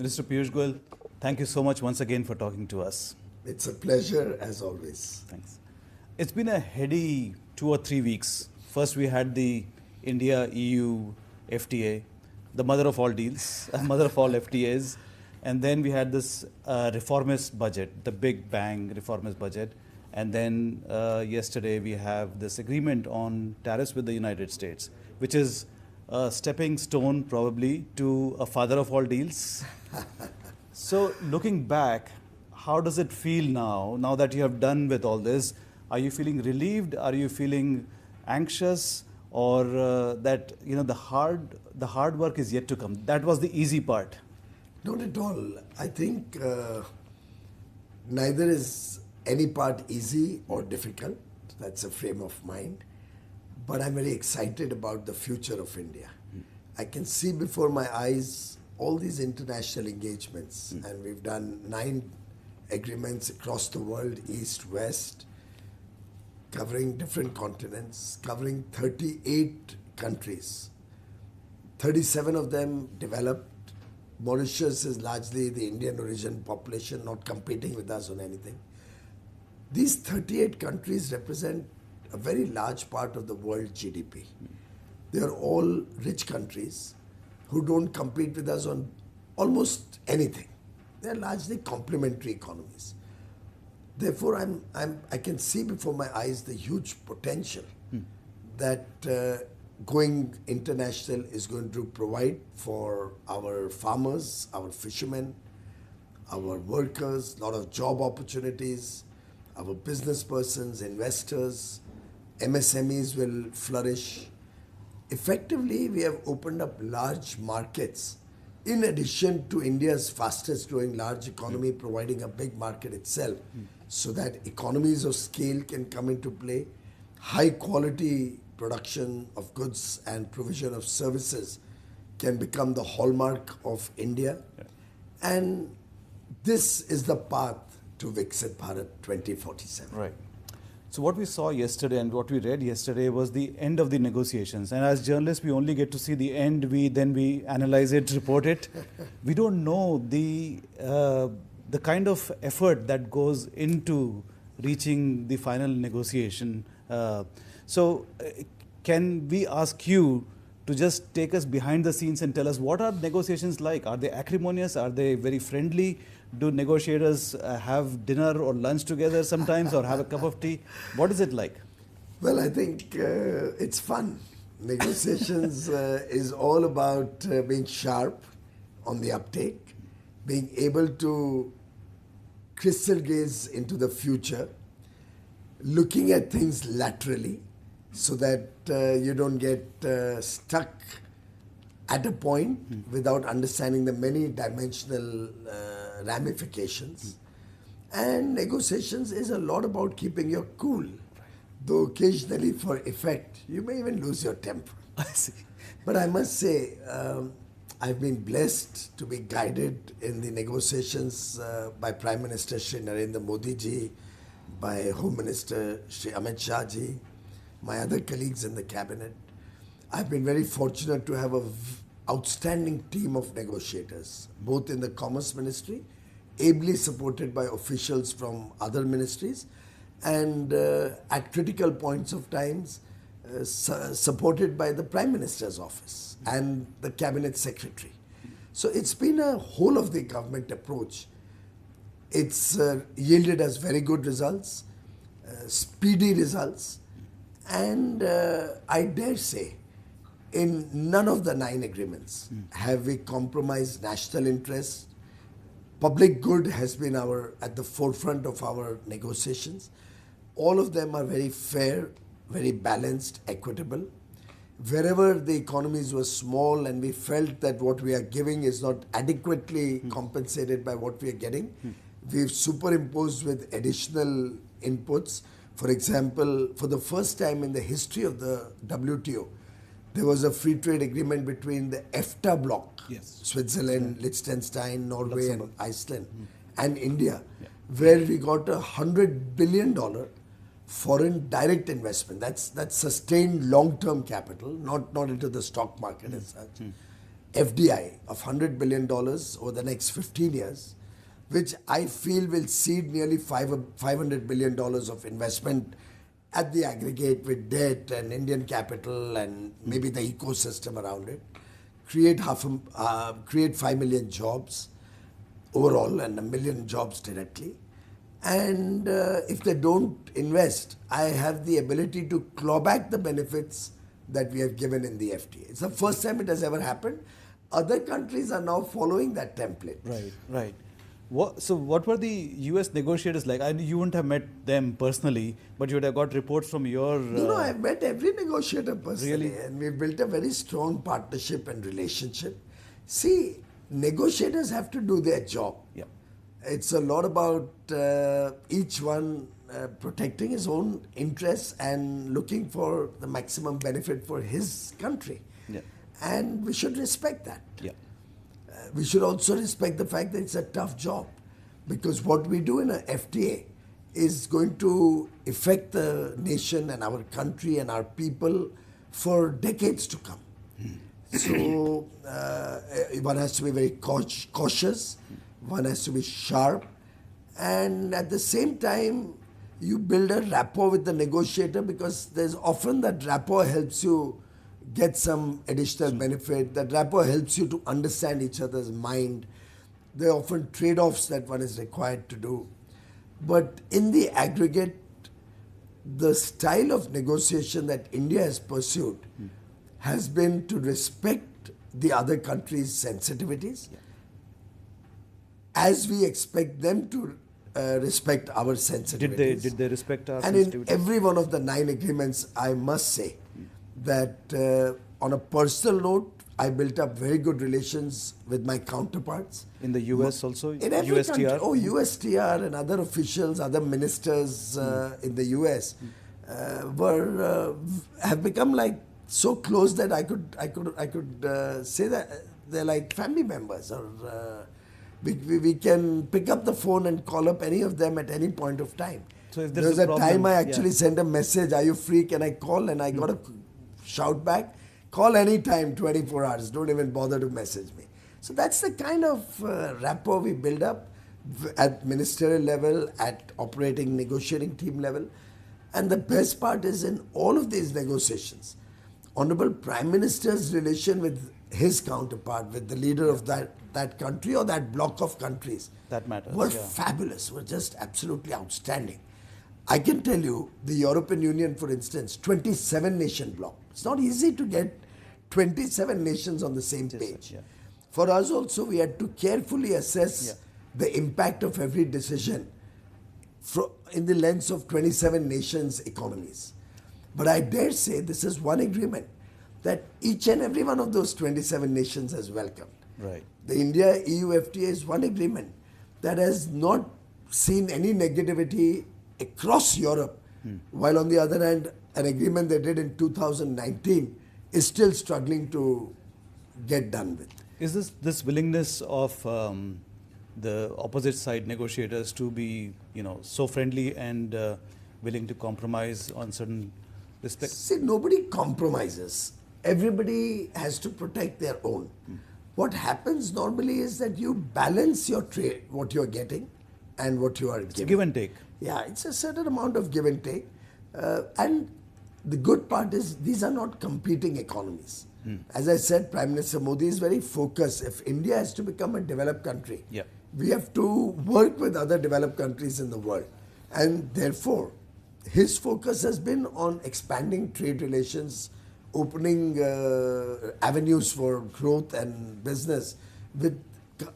Minister Piyush Goyal, thank you so much once again for talking to us. It's a pleasure as always. Thanks. It's been a heady 2 or 3 weeks. First, we had the India-EU FTA, the mother of all deals, mother of all FTAs. And then we had this reformist budget, the big bang reformist budget. And then yesterday we have this agreement on tariffs with the United States, which is a stepping stone probably to a father of all deals. So looking back, how does it feel now that you have done with all this? Are you feeling relieved? Are you feeling anxious? Or that the hard work is yet to come? That was the easy part. Not at all. I think neither is any part easy or difficult. That's a frame of mind. But I'm very excited about the future of India. I can see before my eyes all these international engagements, and we've done 9 agreements across the world, east, west, covering different continents, covering 38 countries. 37 of them developed. Mauritius is largely the Indian origin population, not competing with us on anything. These 38 countries represent a very large part of the world GDP. They are all rich countries who don't compete with us on almost anything. They are largely complementary economies. Therefore, I can see before my eyes the huge potential that going international is going to provide for our farmers, our fishermen, our workers, a lot of job opportunities, our business persons, investors, MSMEs will flourish. Effectively, we have opened up large markets in addition to India's fastest growing large economy providing a big market itself, so that economies of scale can come into play, high quality production of goods and provision of services can become the hallmark of India. Yeah. And this is the path to Viksit Bharat 2047. Right. So what we saw yesterday and what we read yesterday was the end of the negotiations. And as journalists, we only get to see the end. Then we analyze it, report it. We don't know the kind of effort that goes into reaching the final negotiation. So can we ask you to just take us behind the scenes and tell us what are negotiations like? Are they acrimonious? Are they very friendly? Do negotiators have dinner or lunch together sometimes or have a cup of tea? What is it like? Well, I think it's fun. Negotiations is all about being sharp on the uptake, being able to crystal gaze into the future, looking at things laterally so that you don't get stuck at a point without understanding the many dimensional ramifications. And negotiations is a lot about keeping your cool, though occasionally for effect you may even lose your temper. I see. But I must say I've been blessed to be guided in the negotiations by Prime Minister Shri Narendra Modi ji, by Home Minister Shri Amit Shah ji, my other colleagues in the cabinet. I've been very fortunate to have an outstanding team of negotiators, both in the Commerce Ministry, ably supported by officials from other ministries, and at critical points of times, supported by the Prime Minister's office and the Cabinet Secretary. So it's been a whole of the government approach. It's yielded us very good results, speedy results, and I dare say, in none of the 9 agreements have we compromised national interest. Public good has been at the forefront of our negotiations. All of them are very fair, very balanced, equitable. Wherever the economies were small and we felt that what we are giving is not adequately compensated by what we are getting, we've superimposed with additional inputs. For example, for the first time in the history of the WTO, there was a free trade agreement between the EFTA bloc, yes, Switzerland, Liechtenstein, Norway and Iceland, and India, where we got $100 billion foreign direct investment. That's sustained long-term capital, not into the stock market as such. FDI of $100 billion over the next 15 years, which I feel will seed nearly $500 billion of investment at the aggregate with debt and Indian capital and maybe the ecosystem around it, create 5 million jobs overall and 1 million jobs directly. And if they don't invest, I have the ability to claw back the benefits that we have given in the FTA. It's the first time it has ever happened. Other countries are now following that template. Right, right. So what were the US negotiators like? I know you wouldn't have met them personally, but you would have got reports from your... No, I've met every negotiator personally. Really? And we've built a very strong partnership and relationship. See, negotiators have to do their job. Yeah. It's a lot about each one protecting his own interests and looking for the maximum benefit for his country. Yeah. And we should respect that. Yeah. We should also respect the fact that it's a tough job, because what we do in a FTA is going to affect the nation and our country and our people for decades to come. So one has to be very cautious, one has to be sharp, and at the same time you build a rapport with the negotiator, because there's often that rapport helps you get some additional benefit. That rapport helps you to understand each other's mind. There are often trade-offs that one is required to do. But in the aggregate, the style of negotiation that India has pursued has been to respect the other country's sensitivities, as we expect them to respect our sensitivities. Did they respect our and sensitivities? in every one of the 9 agreements, I must say that on a personal note, I built up very good relations with my counterparts. In the US also? In every USTR? country. Oh, USTR and other officials, other ministers in the US have become like so close that I could say that they're like family members, or we can pick up the phone and call up any of them at any point of time. So if there's a time I actually sent a message, "Are you free? Can I call?" And I got a shout back, "Call anytime, 24 hours. Don't even bother to message me." So that's the kind of rapport we build up at ministerial level, at operating negotiating team level. And the best part is, in all of these negotiations, Honorable Prime Minister's relation with his counterpart, with the leader of that country or that block of countries, that matters, were fabulous, were just absolutely outstanding. I can tell you, the European Union, for instance, 27 nation bloc. It's not easy to get 27 nations on the same page. Yeah. For us also, we had to carefully assess the impact of every decision in the lens of 27 nations' economies. But I dare say this is one agreement that each and every one of those 27 nations has welcomed. Right. The India-EU FTA is one agreement that has not seen any negativity across Europe, while on the other hand, an agreement they did in 2019 is still struggling to get done with. Is this willingness of the opposite side negotiators to be, so friendly and willing to compromise on certain respects? See, nobody compromises. Everybody has to protect their own. What happens normally is that you balance your trade, what you're getting and what you are giving. Give and take. Yeah, it's a certain amount of give and take. And the good part is these are not competing economies. As I said, Prime Minister Modi is very focused. If India has to become a developed country, we have to work with other developed countries in the world. And therefore, his focus has been on expanding trade relations, opening avenues for growth and business with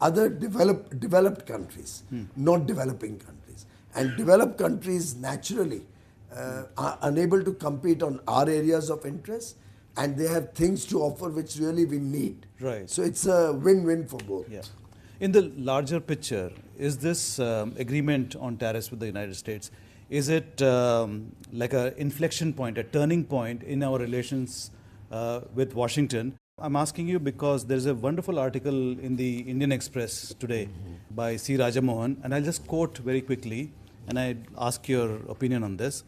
other developed countries, not developing countries. And developed countries naturally are unable to compete on our areas of interest, and they have things to offer which really we need. Right. So it's a win-win for both. Yeah. In the larger picture, is this agreement on tariffs with the United States, is it like an inflection point, a turning point in our relations with Washington? I'm asking you because there's a wonderful article in the Indian Express today by C. Rajamohan, and I'll just quote very quickly, and I'd ask your opinion on this.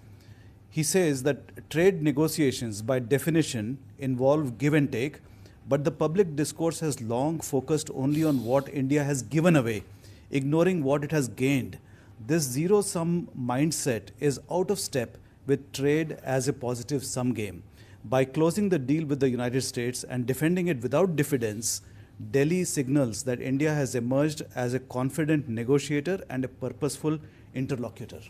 He says that trade negotiations by definition involve give and take, But the public discourse has long focused only on what India has given away, ignoring what it has gained. This zero-sum mindset is out of step with trade as a positive sum game. By closing the deal with the United States and defending it without diffidence, Delhi signals that India has emerged as a confident negotiator and a purposeful interlocutor.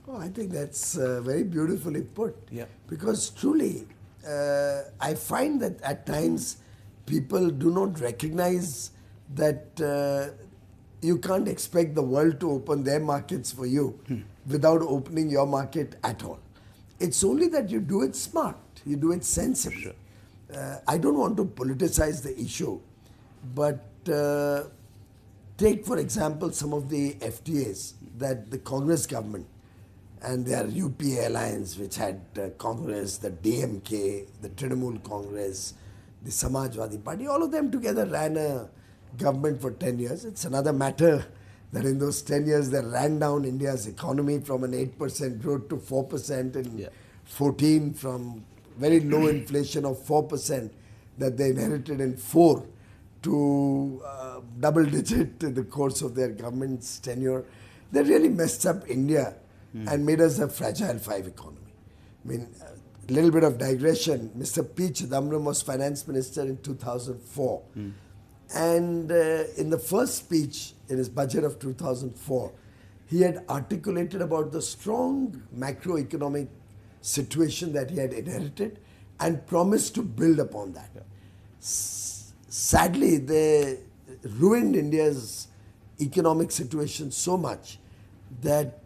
Oh, I think that's very beautifully put. Yeah. Because truly, I find that at times people do not recognize that you can't expect the world to open their markets for you without opening your market at all. It's only that you do it smart, you do it sensibly. Sure. I don't want to politicize the issue, but take for example some of the FTAs that the Congress government and their UPA alliance, which had Congress, the DMK, the Trinamool Congress, the Samajwadi Party, all of them together ran a government for 10 years. It's another matter that in those 10 years they ran down India's economy from an 8% growth to 4% in 14, from very low inflation of 4% that they inherited in 4 to double digit in the course of their government's tenure. They really messed up India and made us a fragile 5 economy. I mean, a little bit of digression. Mr. P. Chidambaram was finance minister in 2004. And in the first speech in his budget of 2004, he had articulated about the strong macroeconomic situation that he had inherited and promised to build upon that. Sadly, they ruined India's economic situation so much that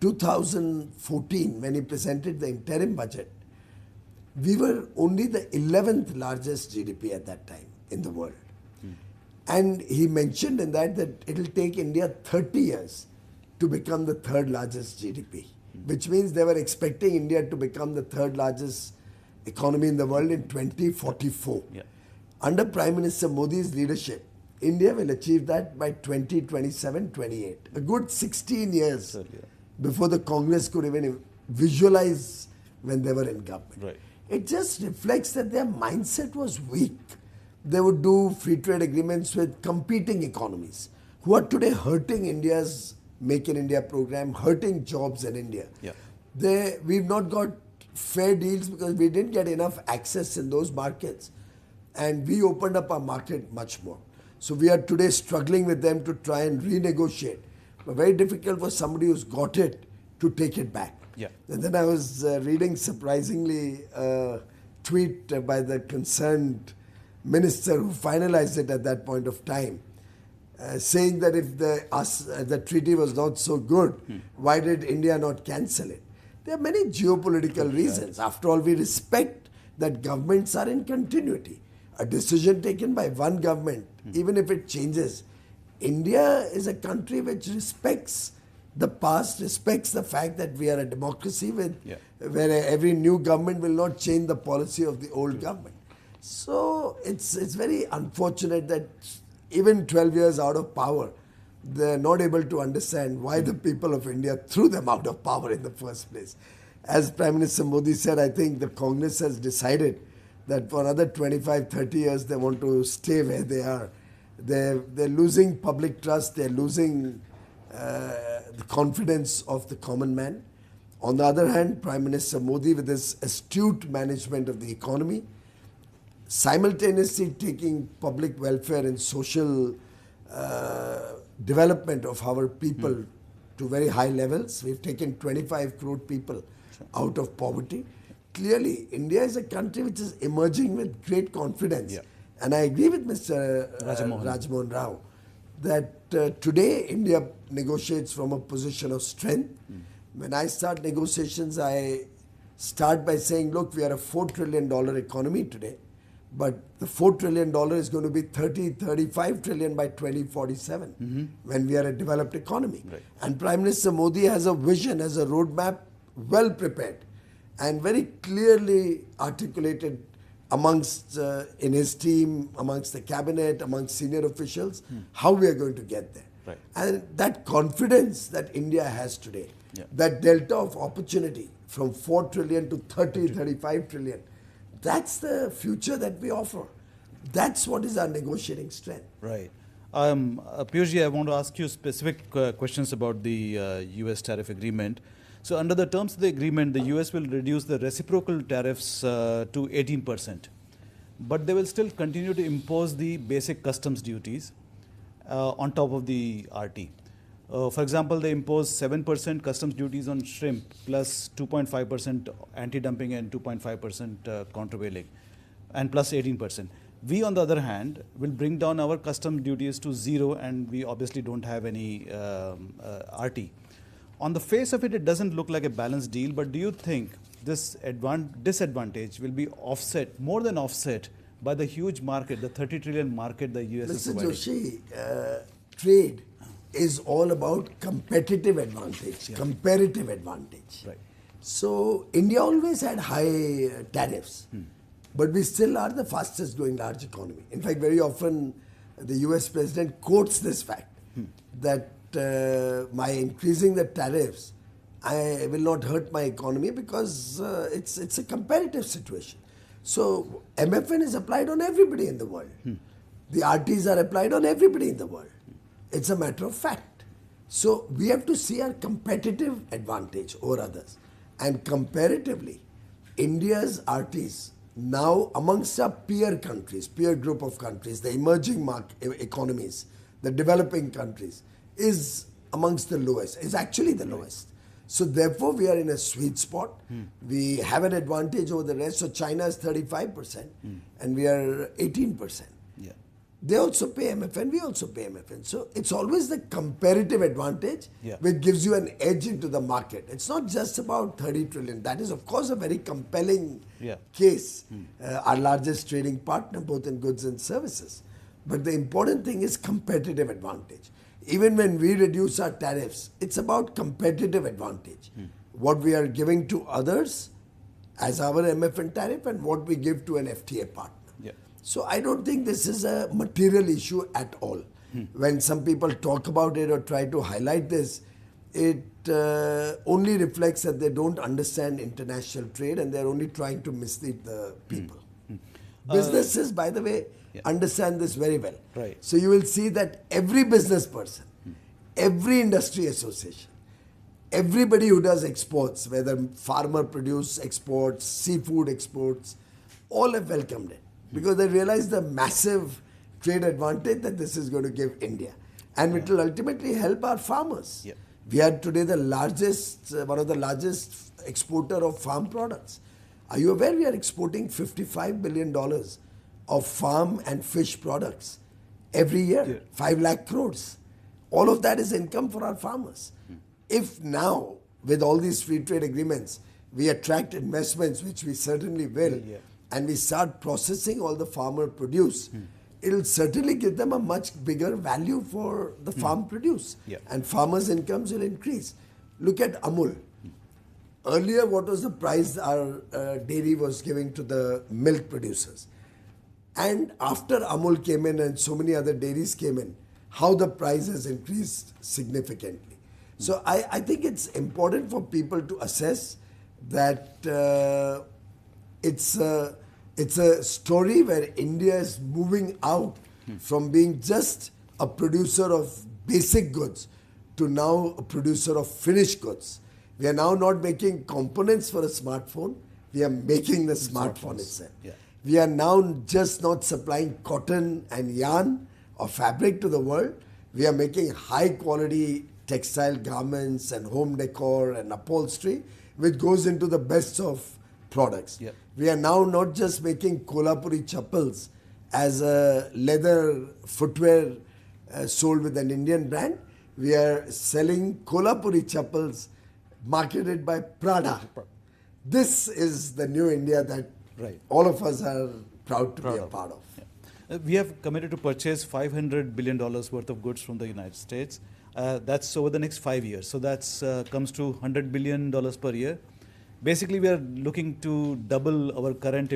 2014, when he presented the interim budget, we were only the 11th largest GDP at that time in the world. And he mentioned in that it will take India 30 years to become the 3rd largest GDP, which means they were expecting India to become the 3rd largest economy in the world in 2044. Under Prime Minister Modi's leadership, India will achieve that by 2027-28, a good 16 years before the Congress could even visualize when they were in government. Right. It just reflects that their mindset was weak. They would do free trade agreements with competing economies who are today hurting India's Make in India program, hurting jobs in India. We've not got fair deals because we didn't get enough access in those markets, and we opened up our market much more. So we are today struggling with them to try and renegotiate. But very difficult for somebody who's got it to take it back. And then I was reading surprisingly a tweet by the concerned minister who finalized it at that point of time, saying that if the treaty was not so good, why did India not cancel it? There are many geopolitical reasons. After all, we respect that governments are in continuity. A decision taken by one government, even if it changes, India is a country which respects the past, respects the fact that we are a democracy where every new government will not change the policy of the old government. So it's very unfortunate that even 12 years out of power, they're not able to understand why the people of India threw them out of power in the first place. As Prime Minister Modi said, I think the Congress has decided that for another 25, 30 years they want to stay where they are. They're losing public trust, they're losing the confidence of the common man. On the other hand, Prime Minister Modi, with his astute management of the economy, simultaneously taking public welfare and social development of our people to very high levels. We've taken 25 crore people out of poverty. Clearly, India is a country which is emerging with great confidence. And I agree with Mr. Rajmohan Rao that today India negotiates from a position of strength. When I start negotiations, I start by saying, look, we are a $4 trillion economy today, but the $4 trillion is going to be 35 trillion by 2047 when we are a developed economy. And Prime Minister Modi has a vision, has a roadmap well prepared and very clearly articulated amongst in his team, amongst the cabinet, amongst senior officials, how we are going to get there. And that confidence that India has today, that delta of opportunity from 4 trillion to 35 trillion, that's the future that we offer. That's what is our negotiating strength. Right. Piyush, I want to ask you specific questions about the US tariff agreement. So under the terms of the agreement, the US will reduce the reciprocal tariffs to 18%. But they will still continue to impose the basic customs duties on top of the RT. For example, they impose 7% customs duties on shrimp plus 2.5% anti-dumping and 2.5% countervailing and plus 18%. We, on the other hand, will bring down our customs duties to zero, and we obviously don't have any RT. On the face of it, it doesn't look like a balanced deal, but do you think this disadvantage will be offset, more than offset, by the huge market, the 30 trillion market the US is providing? Mr. Joshi, trade is all about competitive advantage, comparative advantage. Right. So India always had high tariffs, but we still are the fastest growing large economy. In fact, very often the US president quotes this fact that by increasing the tariffs, I will not hurt my economy because it's a comparative situation. So MFN is applied on everybody in the world. The RTs are applied on everybody in the world. It's a matter of fact. So we have to see our competitive advantage over others. And comparatively, India's RTs now amongst our peer countries, peer group of countries, the emerging economies, the developing countries, is amongst the lowest, is actually the lowest. So therefore, we are in a sweet spot. We have an advantage over the rest. So China is 35% and we are 18%. Yeah. They also pay MFN, we also pay MFN. So it's always the comparative advantage which gives you an edge into the market. It's not just about 30 trillion. That is, of course, a very compelling case. Our largest trading partner, both in goods and services. But the important thing is competitive advantage. Even when we reduce our tariffs, it's about competitive advantage. What we are giving to others as our MFN tariff and what we give to an FTA partner. So I don't think this is a material issue at all. When some people talk about it or try to highlight this, it only reflects that they don't understand international trade and they're only trying to mislead the people. Businesses, by the way, understand this very well. Right. So you will see that every business person, every industry association, everybody who does exports, whether farmer produce exports, seafood exports, all have welcomed it because they realize the massive trade advantage that this is going to give India. And it will ultimately help our farmers. We are today the largest, one of the largest exporter of farm products. Are you aware we are exporting $55 billion of farm and fish products every year? 5 lakh crores. All of that is income for our farmers. If now, with all these free trade agreements, we attract investments, which we certainly will, and we start processing all the farmer produce, it'll certainly give them a much bigger value for the farm produce. And farmers' incomes will increase. Look at Amul. Earlier, what was the price our dairy was giving to the milk producers? And after Amul came in and so many other dairies came in, how the price has increased significantly. So I think it's important for people to assess that it's a story where India is moving out from being just a producer of basic goods to now a producer of finished goods. We are now not making components for a smartphone, we are making the smartphone itself. We are now just not supplying cotton and yarn or fabric to the world. We are making high quality textile garments and home decor and upholstery, which goes into the best of products. We are now not just making Kolhapuri chappals as a leather footwear sold with an Indian brand. We are selling Kolhapuri chappals marketed by Prada. This is the new India that all of us are proud to be a part of. We have committed to purchase $500 billion worth of goods from the United States. That's over the next 5 years. So that comes to $100 billion per year. Basically, we are looking to double our current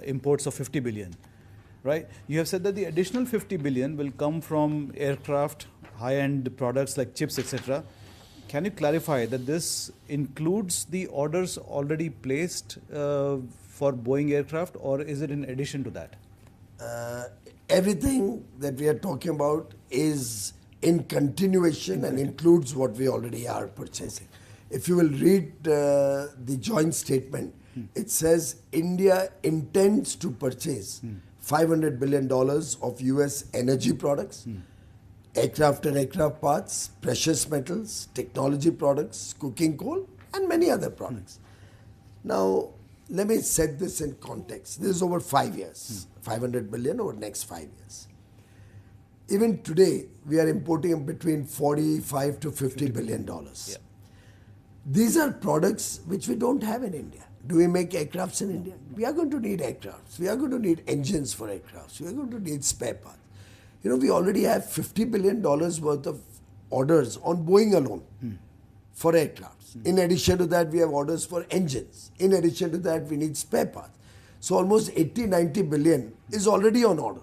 imports of 50 billion. Right? You have said that the additional 50 billion will come from aircraft, high-end products like chips, etc. Can you clarify that this includes the orders already placed for Boeing aircraft, or is it in addition to that? everything that we are talking about is in continuation and includes what we already are purchasing. If you will read the joint statement, it says India intends to purchase $500 billion of US energy products, aircraft and aircraft parts, precious metals, technology products, cooking coal, and many other products. Now, let me set this in context. This is over 5 years, 500 billion over the next 5 years. Even today, we are importing between 45 to 50 billion dollars. Yeah. These are products which we don't have in India. Do we make aircrafts in India? We are going to need aircrafts. We are going to need engines for aircrafts. We are going to need spare parts. You know, we already have $50 billion worth of orders on Boeing alone for aircrafts. In addition to that, we have orders for engines. In addition to that, we need spare parts. So almost 80-90 billion is already on order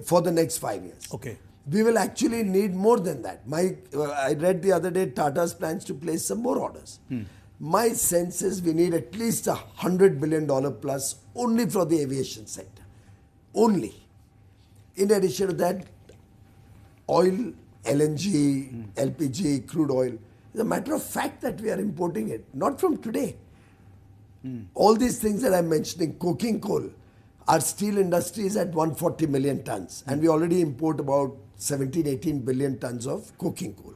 for the next 5 years. Okay. We will actually need more than that. I read the other day Tata's plans to place some more orders. My sense is we need at least $100 billion plus only for the aviation sector. Only. In addition to that, oil, LNG, LPG, crude oil. It's a matter of fact that we are importing it, not from today. All these things that I'm mentioning, coking coal, our steel industry is at 140 million tons, and we already import about 17-18 billion tons of coking coal.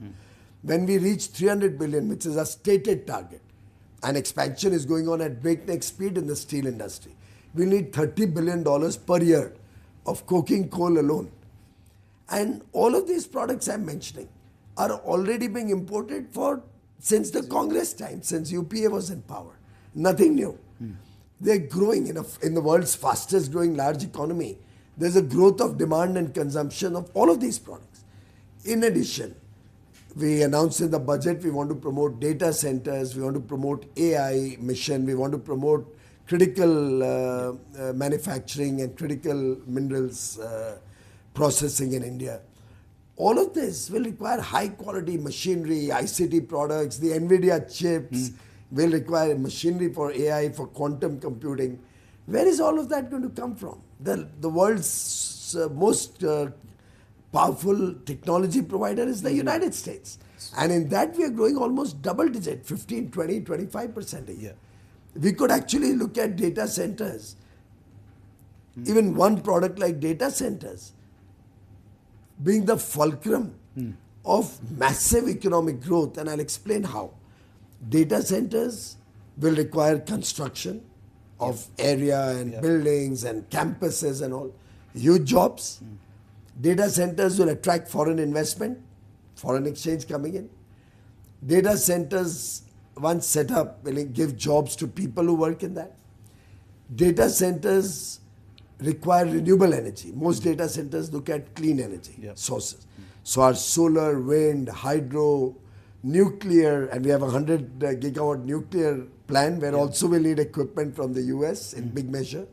When we reach 300 billion, which is a stated target, and expansion is going on at breakneck speed in the steel industry, we need $30 billion per year of coking coal alone. And all of these products I'm mentioning are already being imported since the Congress time, since UPA was in power. Nothing new. They're growing in the world's fastest growing large economy. There's a growth of demand and consumption of all of these products. In addition, we announced in the budget we want to promote data centers, we want to promote AI mission, we want to promote critical manufacturing and critical minerals processing in India. All of this will require high quality machinery, ICT products, the NVIDIA chips will require machinery for AI, for quantum computing. Where is all of that going to come from? The world's most powerful technology provider is the United States. And in that we are growing almost double digit, 15, 20, 25% a year. We could actually look at data centers. Even one product like data centers being the fulcrum of massive economic growth, and I'll explain how. Data centers will require construction of area and buildings and campuses and all. Huge jobs. Data centers will attract foreign investment, foreign exchange coming in. Data centers, once set up, will give jobs to people who work in that. Data centers require renewable energy. Most data centers look at clean energy sources. So our solar, wind, hydro, nuclear, and we have a 100 gigawatt nuclear plant where also we need equipment from the US in big measure.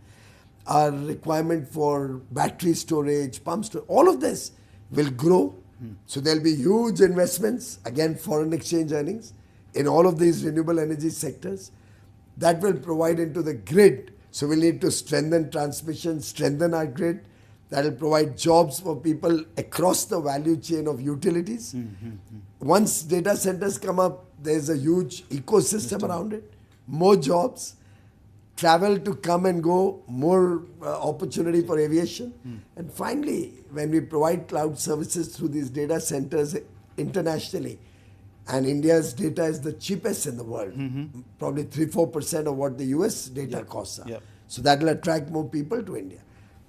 Our requirement for battery storage, pump storage, all of this will grow. So there'll be huge investments, again foreign exchange earnings in all of these renewable energy sectors that will provide into the grid. So we need to strengthen transmission, strengthen our grid. That will provide jobs for people across the value chain of utilities. Once data centers come up, there's a huge ecosystem around it. More jobs, travel to come and go, more opportunity for aviation. And finally, when we provide cloud services through these data centers internationally, and India's data is the cheapest in the world, probably 3-4% of what the US data costs are. So that will attract more people to India.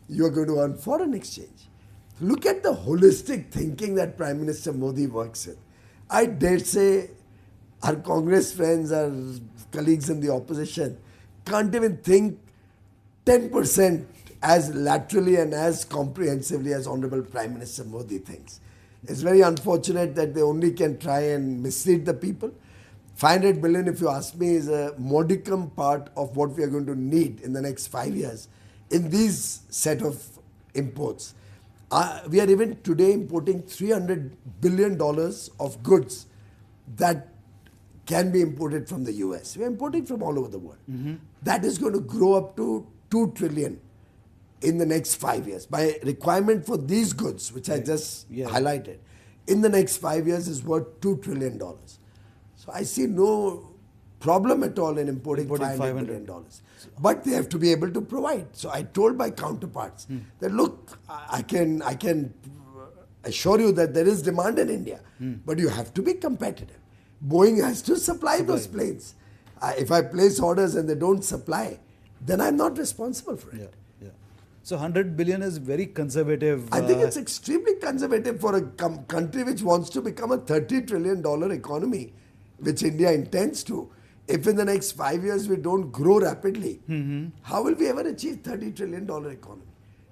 You are going to earn foreign exchange. Look at the holistic thinking that Prime Minister Modi works with. I dare say our Congress friends, our colleagues in the opposition can't even think 10% as laterally and as comprehensively as Honorable Prime Minister Modi thinks. It's very unfortunate that they only can try and mislead the people. 500 billion, if you ask me, is a modicum part of what we are going to need in the next 5 years in these set of imports. We are even today importing $300 billion of goods that can be imported from the US. We are importing from all over the world. That is going to grow up to 2 trillion in the next 5 years. My requirement for these goods, which I just highlighted, in the next 5 years is worth $2 trillion. So I see no problem at all in importing $500 billion. But they have to be able to provide. So I told my counterparts that, look, I can assure you that there is demand in India, but you have to be competitive. Boeing has to supply those planes. If I place orders and they don't supply, then I'm not responsible for it. So 100 billion is very conservative. I think it's extremely conservative for a country which wants to become a $30 trillion economy, which India intends to. If in the next 5 years we don't grow rapidly, how will we ever achieve $30 trillion economy?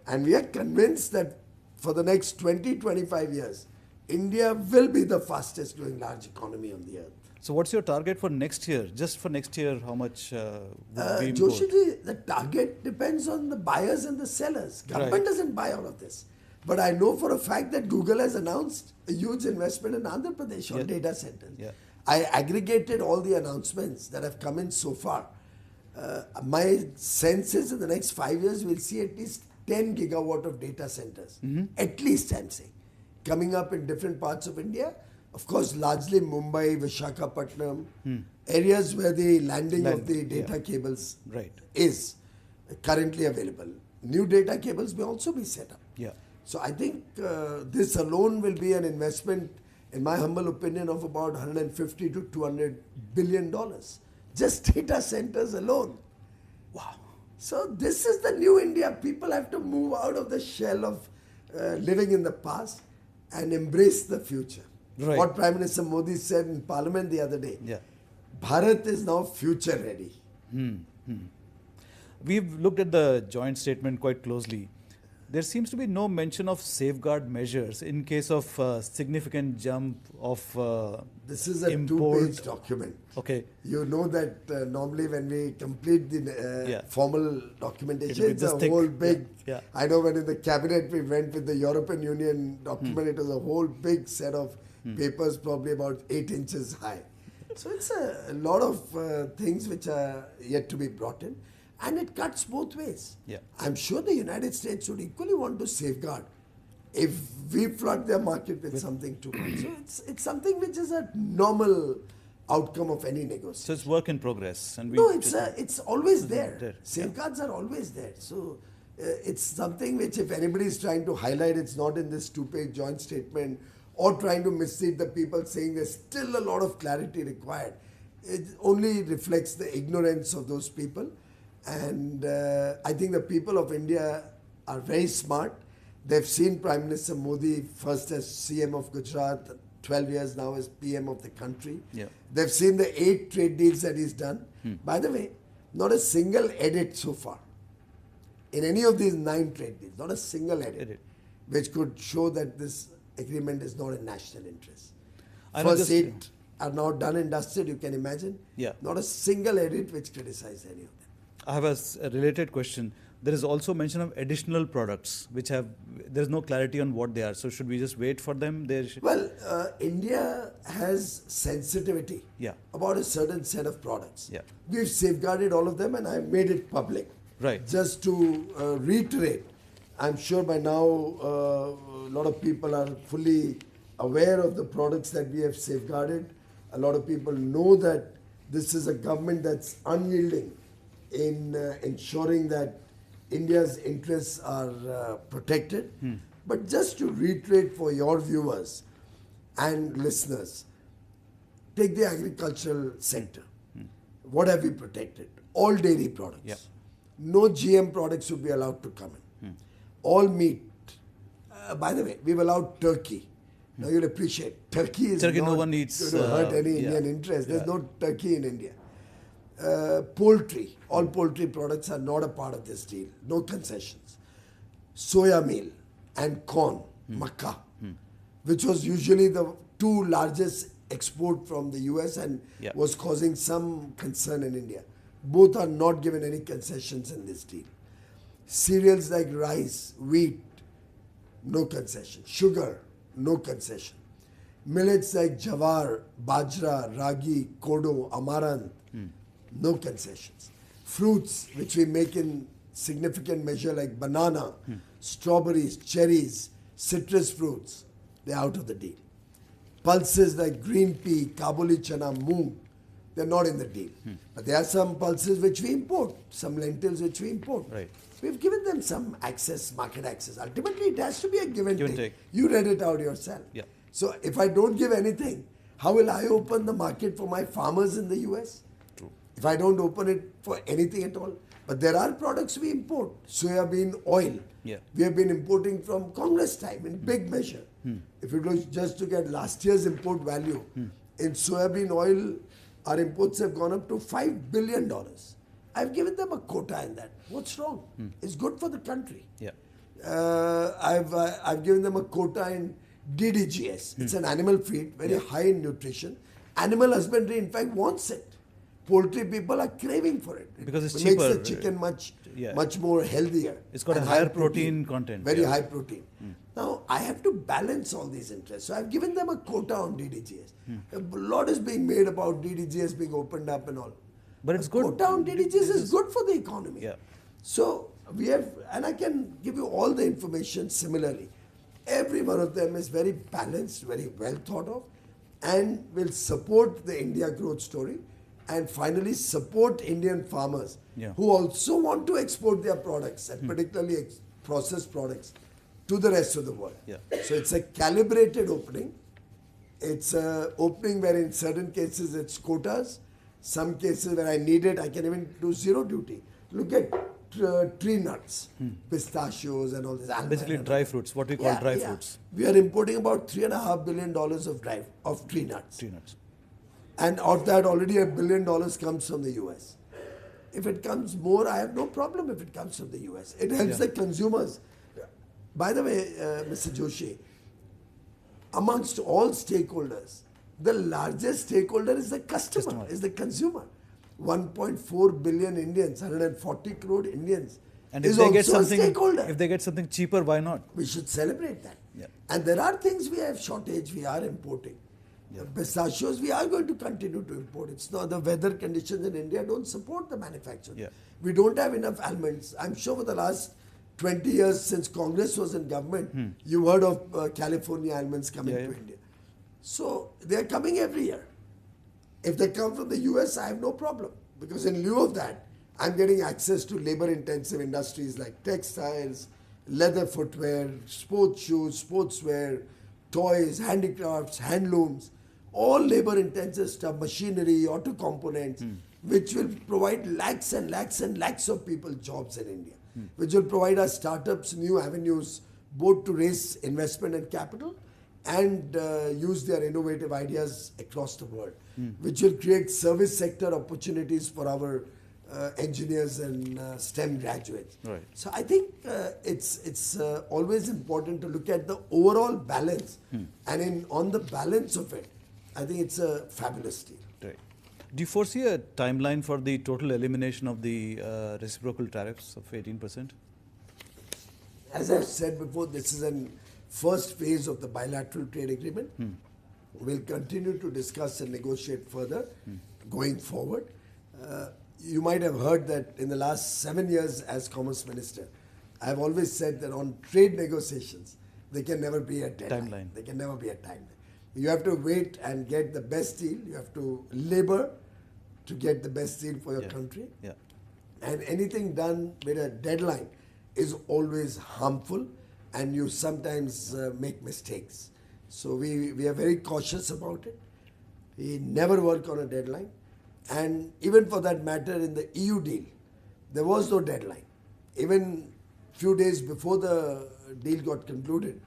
And we are convinced that for the next 20-25 years, India will be the fastest growing large economy on the earth. So what's your target for next year? Just for next year, how much would be Joshi, the target depends on the buyers and the sellers. Government doesn't buy all of this. But I know for a fact that Google has announced a huge investment in Andhra Pradesh on data centers. I aggregated all the announcements that have come in so far. My sense is in the next 5 years, we'll see at least 10 gigawatt of data centers. At least, I'm saying. Coming up in different parts of India. Of course, largely Mumbai, Visakhapatnam, areas where the landing of the data cables is currently available. New data cables may also be set up. So I think this alone will be an investment, in my humble opinion, of about $150 to $200 billion. Just data centers alone. Wow. So this is the new India. People have to move out of the shell of living in the past and embrace the future. What Prime Minister Modi said in Parliament the other day. Bharat is now future ready. We've looked at the joint statement quite closely. There seems to be no mention of safeguard measures in case of significant jump of This is a import. 2-page document. Okay. You know that normally when we complete the formal documentation, it's a thick. whole big... I know when in the cabinet we went with the European Union document, it was a whole big set of papers, probably about 8 inches high. So it's a lot of things which are yet to be brought in. And it cuts both ways. I'm sure the United States would equally want to safeguard if we flood their market with something too much. So it's something which is a normal outcome of any negotiation. So it's work in progress. And no, it's always there. Safeguards are always there. So it's something which, if anybody is trying to highlight, it's not in this 2-page joint statement, or trying to mislead the people saying there's still a lot of clarity required. It only reflects the ignorance of those people. And I think the people of India are very smart. They've seen Prime Minister Modi first as CM of Gujarat, 12 years now as PM of the country. They've seen the 8 trade deals that he's done. By the way, not a single edit so far. In any of these 9 trade deals, not a single edit. Which could show that this agreement is not in national interest. First 8 are now done and dusted, you can imagine. Not a single edit which criticized any of them. I have a related question. There is also mention of additional products which have, there is no clarity on what they are. So should we just wait for them? Well, India has sensitivity about a certain set of products. We've safeguarded all of them and I've made it public. Just to reiterate, I'm sure by now a lot of people are fully aware of the products that we have safeguarded. A lot of people know that this is a government that's unyielding in ensuring that India's interests are protected. But just to reiterate for your viewers and listeners, take the agricultural sector. What have we protected? All dairy products. No GM products would be allowed to come in. All meat. By the way, we've allowed turkey. Now you'll appreciate, turkey is not no one eats, going to hurt any Indian interest. There's no turkey in India. Poultry, all poultry products are not a part of this deal. No concessions. Soya meal and corn, makkah, which was usually the 2 largest export from the US and was causing some concern in India. Both are not given any concessions in this deal. Cereals like rice, wheat, no concession. Sugar, no concession. Millets like jawar, bajra, ragi, kodo, amaranth, no concessions. Fruits, which we make in significant measure like banana, strawberries, cherries, citrus fruits, they're out of the deal. Pulses like green pea, Kabuli chana, moong, they're not in the deal. But there are some pulses which we import, some lentils which we import. Right. We've given them some access, market access. Ultimately, it has to be a give and take. take. You read it out yourself. Yeah. So if I don't give anything, how will I open the market for my farmers in the US? True. If I don't open it for anything at all. But there are products we import. Soya bean oil. Yeah. We have been importing from Congress time in big measure. If you look just to get last year's import value, in soybean oil, our imports have gone up to $5 billion. I've given them a quota in that. What's wrong? It's good for the country. Yeah. I've given them a quota in DDGS. It's an animal feed, very high in nutrition. Animal husbandry, in fact, wants it. Poultry people are craving for it. Because it's it cheaper. makes the chicken much more healthiher. It's got a and higher protein content. Very high protein. Now, I have to balance all these interests. So I've given them a quota on DDGS. A lot is being made about DDGS being opened up and all. But it's good. Quota on DDGS is good for the economy. Yeah. So we have, and I can give you all the information similarly. Every one of them is very balanced, very well thought of, and will support the India growth story, and finally support Indian farmers who also want to export their products, and particularly processed products, to the rest of the world. Yeah. So it's a calibrated opening. It's an opening where in certain cases it's quotas. Some cases where I need it, I can even do zero duty. Look at tree nuts, pistachios and all this. Basically dry fruits, what we call dry fruits. We are importing about $3.5 billion of tree nuts. Tree nuts. And of that, already $1 billion comes from the US. If it comes more, I have no problem if it comes from the US. It helps the consumers. By the way, Mr. Joshi, amongst all stakeholders, the largest stakeholder is the customer, is the consumer. 1.4 billion Indians, 140 crore Indians. And if is they also get something, a stakeholder. if they get something cheaper, why not? We should celebrate that. Yeah. And there are things we have shortage, we are importing. Pistachios, we are going to continue to import. It's not the weather conditions in India don't support the manufacture. Yeah. We don't have enough almonds. I'm sure for the last 20 years since Congress was in government, you heard of California almonds coming to India. So they are coming every year. If they come from the US, I have no problem. Because in lieu of that, I'm getting access to labor-intensive industries like textiles, leather footwear, sports shoes, sportswear, toys, handicrafts, handlooms, all labor-intensive stuff, machinery, auto components, which will provide lakhs and lakhs and lakhs of people jobs in India, which will provide our startups new avenues both to raise investment and capital and use their innovative ideas across the world, which will create service sector opportunities for our engineers and STEM graduates. Right. So I think it's always important to look at the overall balance, and on the balance of it, I think it's a fabulous deal. Right. Do you foresee a timeline for the total elimination of the reciprocal tariffs of 18%? As I've said before, this is an first phase of the bilateral trade agreement. We'll continue to discuss and negotiate further going forward. You might have heard that in the last 7 years as Commerce Minister, I've always said that on trade negotiations, there can never be a deadline. There can never be a timeline. You have to wait and get the best deal. You have to labor to get the best deal for your country. Yeah. And anything done with a deadline is always harmful, and you sometimes make mistakes. So we are very cautious about it. We never work on a deadline. And even for that matter, in the EU deal, there was no deadline. Even few days before the deal got concluded,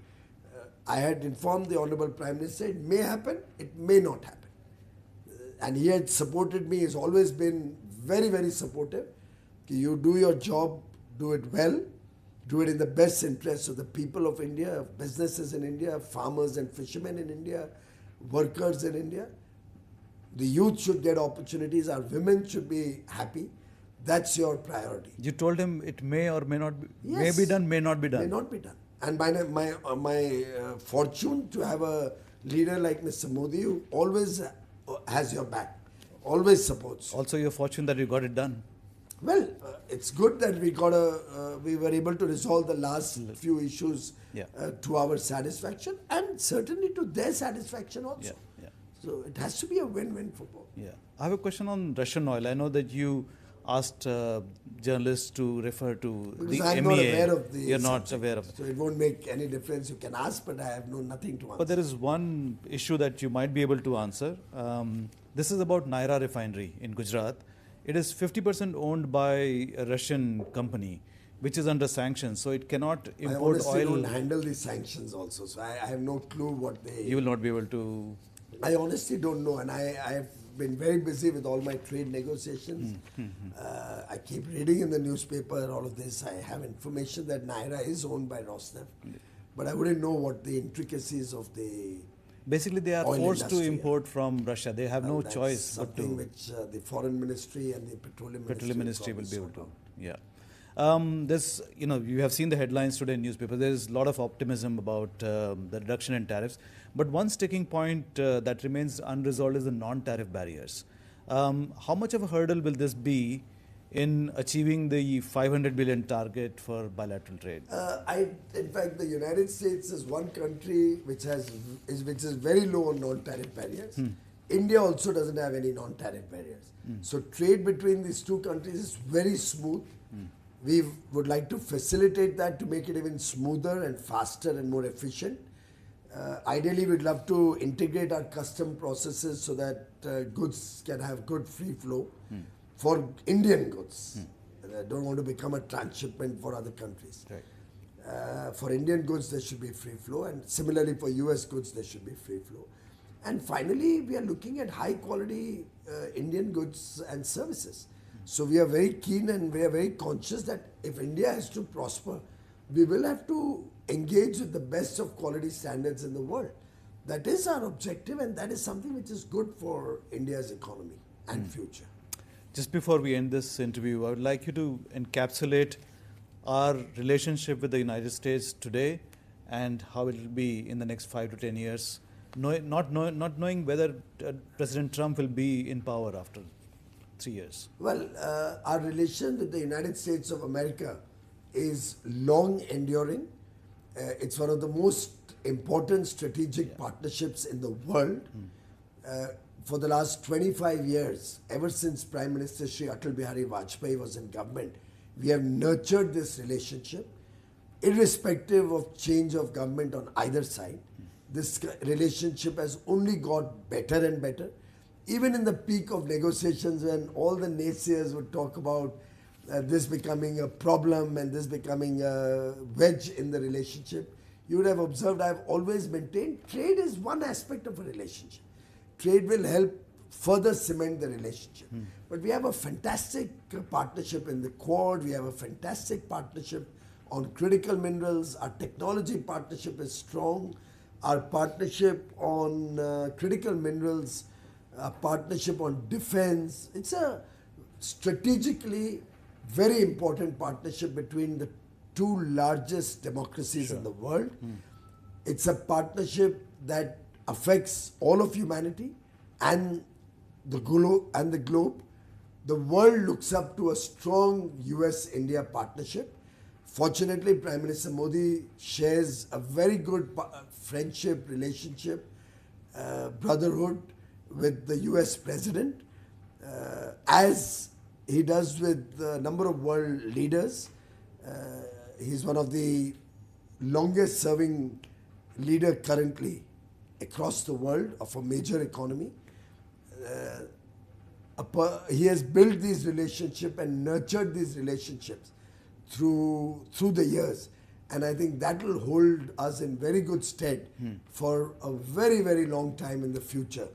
I had informed the Honorable Prime Minister, it may happen, it may not happen. And he had supported me, he's always been very, very supportive. You do your job, do it well, do it in the best interest of the people of India, of businesses in India, farmers and fishermen in India, workers in India. The youth should get opportunities, our women should be happy. That's your priority. You told him it may or may not be, may Yes. be done, may not be done. May not be done. And my fortune to have a leader like Mr. Modi who always has your back, always supports. Also your fortune that you got it done. Well, it's good that we were able to resolve the last few issues Yeah. to our satisfaction and certainly to their satisfaction also. Yeah, yeah. So it has to be a win-win for both. Yeah. I have a question on Russian oil. I know that you asked journalists to refer to Because the I'm MEA. not aware of the You're not subject, aware of it. so it won't make any difference. You can ask, but I have nothing to answer. But there is one issue that you might be able to answer. This is about Naira refinery in Gujarat. It is 50% owned by a Russian company, which is under sanctions, so it cannot I import honestly oil. don't handle these sanctions also, so I have no clue what they... You will not be able to. I honestly don't know, and I have been very busy with all my trade negotiations. I keep reading in the newspaper all of this. I have information that Naira is owned by Rosneft, but I wouldn't know what the intricacies of the... Basically, they are oil forced to industry, import from Russia. They have no that's choice but something to. which the Foreign Ministry and the Petroleum Ministry will be able probably to. sort out. Yeah. This, you have seen the headlines today in newspaper. There is a lot of optimism about the reduction in tariffs. But one sticking point that remains unresolved is the non-tariff barriers. How much of a hurdle will this be in achieving the 500 billion target for bilateral trade? In fact, the United States is one country which is very low on non-tariff barriers. India also doesn't have any non-tariff barriers. So trade between these two countries is very smooth. We would like to facilitate that to make it even smoother and faster and more efficient. Ideally, we'd love to integrate our custom processes so that goods can have good free flow for Indian goods. I don't want to become a transshipment for other countries. Right. For Indian goods, there should be free flow, and similarly for US goods, there should be free flow. And finally, we are looking at high quality Indian goods and services. So we are very keen and we are very conscious that if India has to prosper, we will have to engage with the best of quality standards in the world. That is our objective, and that is something which is good for India's economy and future. Just before we end this interview, I would like you to encapsulate our relationship with the United States today and how it will be in the next 5 to 10 years, not knowing whether President Trump will be in power after 3 years. Well, our relation with the United States of America is long enduring. It's one of the most important strategic partnerships in the world. For the last 25 years, ever since Prime Minister Shri Atal Bihari Vajpayee was in government, we have nurtured this relationship, irrespective of change of government on either side. This relationship has only got better and better. Even in the peak of negotiations, when all the naysayers would talk about this becoming a problem and this becoming a wedge in the relationship, you would have observed I have always maintained trade is one aspect of a relationship. Trade will help further cement the relationship. But we have a fantastic partnership in the Quad. We have a fantastic partnership on critical minerals. Our technology partnership is strong. Our partnership on critical minerals, partnership on defense. It's a strategically very important partnership between the two largest democracies in the world. It's a partnership that affects all of humanity and the globe. The world looks up to a strong US-India partnership. Fortunately, Prime Minister Modi shares a very good friendship, relationship, brotherhood with the US President, as he does with a number of world leaders. He's one of the longest serving leader currently across the world of a major economy. He has built these relationships and nurtured these relationships through the years, and I think that will hold us in very good stead for a very, very long time in the future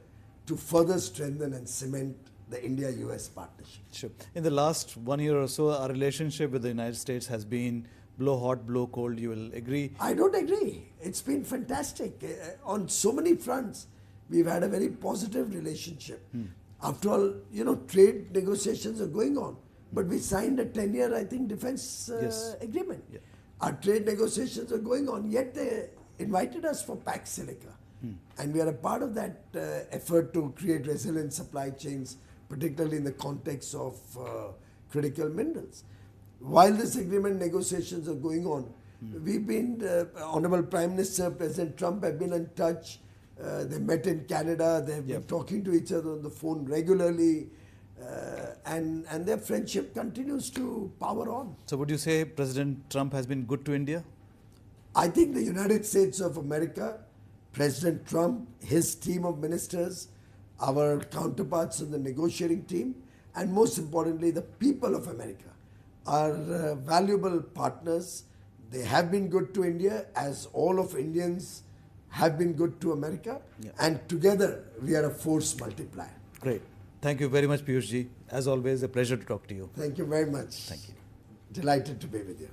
to further strengthen and cement the India-US partnership. Sure. In the last 1 year or so, our relationship with the United States has been blow hot, blow cold. You will agree? I don't agree. It's been fantastic. On so many fronts, we've had a very positive relationship. After all, trade negotiations are going on. But we signed a 10-year, I think, defense agreement. Yeah. Our trade negotiations are going on, yet they invited us for Pax Silica. And we are a part of that effort to create resilient supply chains, particularly in the context of critical minerals. While this agreement negotiations are going on, we've been, Honorable Prime Minister, President Trump have been in touch. They met in Canada. They've been talking to each other on the phone regularly. And their friendship continues to power on. So would you say President Trump has been good to India? I think the United States of America, President Trump, his team of ministers, our counterparts in the negotiating team, and most importantly, the people of America are valuable partners. They have been good to India, as all of Indians have been good to America. And together, we are a force multiplier. Great. Thank you very much, Piyush ji. As always, a pleasure to talk to you. Thank you very much. Thank you. Delighted to be with you.